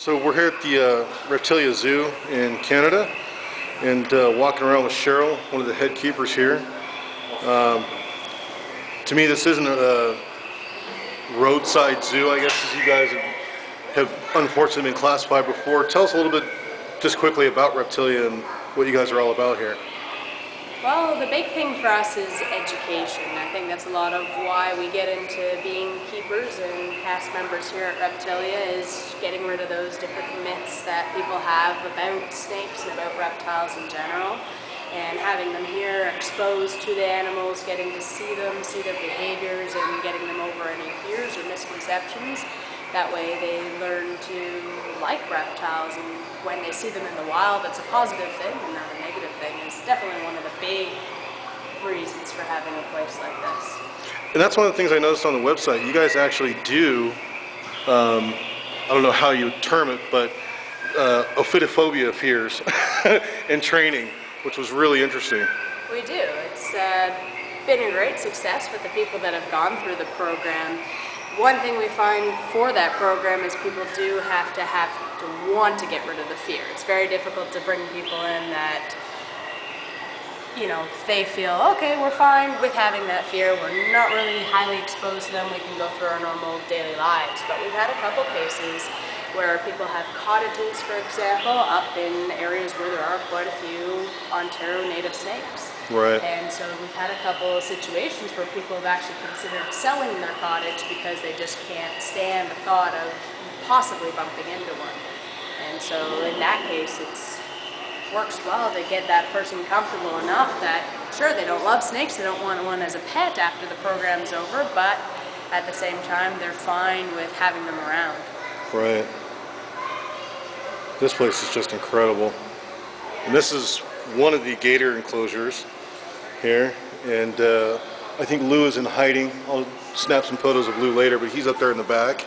So we're here at the Reptilia Zoo in Canada, and walking around with Cheryl, one of the head keepers here. To me, this isn't a roadside zoo, I guess, as you guys have unfortunately been classified before. Tell us a little bit, just quickly, about Reptilia and what you guys are all about here. Well, the big thing for us is education. I think that's a lot of why we get into being keepers and cast members here at Reptilia, is getting rid of those different myths that people have about snakes and about reptiles in general, and having them here exposed to the animals, getting to see them, see their behaviors, and getting them over any fears or misconceptions. That way they learn to like reptiles, and when they see them in the wild, it's a positive thing and not a negative thing. It's definitely one of the big reasons for having a place like this. And that's one of the things I noticed on the website. You guys actually do, I don't know how you term it, but ophidiophobia fears in training, which was really interesting. We do. It's been a great success with the people that have gone through the program. One thing we find for that program is people do have to want to get rid of the fear. It's very difficult to bring people in that, you know, they feel, okay, we're fine with having that fear, we're not really highly exposed to them, we can go through our normal daily lives. But we've had a couple cases where people have cottages, for example, up in areas where there are quite a few Ontario native snakes. Right. And so we've had a couple of situations where people have actually considered selling their cottage because they just can't stand the thought of possibly bumping into one. And so in that case, it works well to get that person comfortable enough that, sure, they don't love snakes, they don't want one as a pet after the program's over, but at the same time, they're fine with having them around. Right. This place is just incredible. And this is one of the gator enclosures here, and I think Lou is in hiding. I'll snap some photos of Lou later, but he's up there in the back.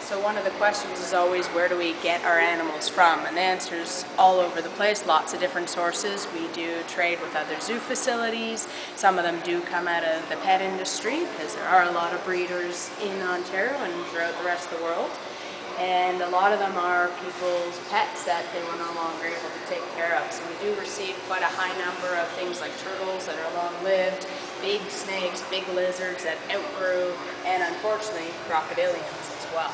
So one of the questions is always, where do we get our animals from? And the answer is all over the place, lots of different sources. We do trade with other zoo facilities. Some of them do come out of the pet industry, because there are a lot of breeders in Ontario and throughout the rest of the world. And a lot of them are people's pets that they were no longer able to take care of. So we do receive quite a high number of things like turtles that are long-lived, big snakes, big lizards that outgrew, and unfortunately crocodilians as well.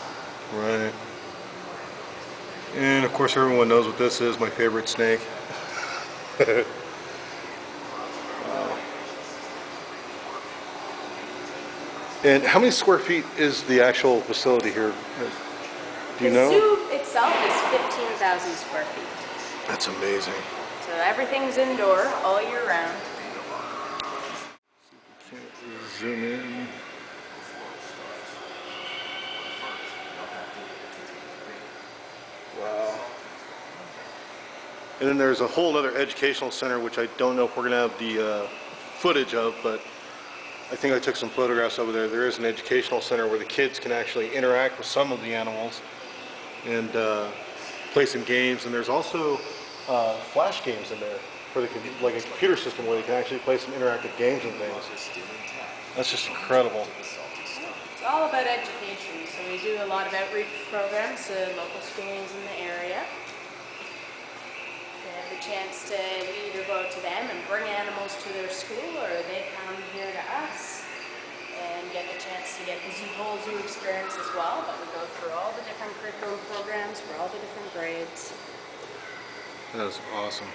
Right. And of course everyone knows what this is, my favorite snake. Wow. And how many square feet is the actual facility here? Do you know? The zoo itself is 15,000 square feet. That's amazing. So everything's indoor all year round. Zoom in. Wow. And then there's a whole other educational center, which I don't know if we're going to have the footage of, but I think I took some photographs over there. There is an educational center where the kids can actually interact with some of the animals and play some games. And there's also flash games in there for like a computer system where they can actually play some interactive games and things. That's just incredible. It's all about education. So we do a lot of outreach programs to local schools in the area. They have the chance to either go to them and bring animals to their school, or they come here to us and get the chance to get the whole zoo experience as well. But we go through all the different curriculum programs for all the different grades. That is awesome.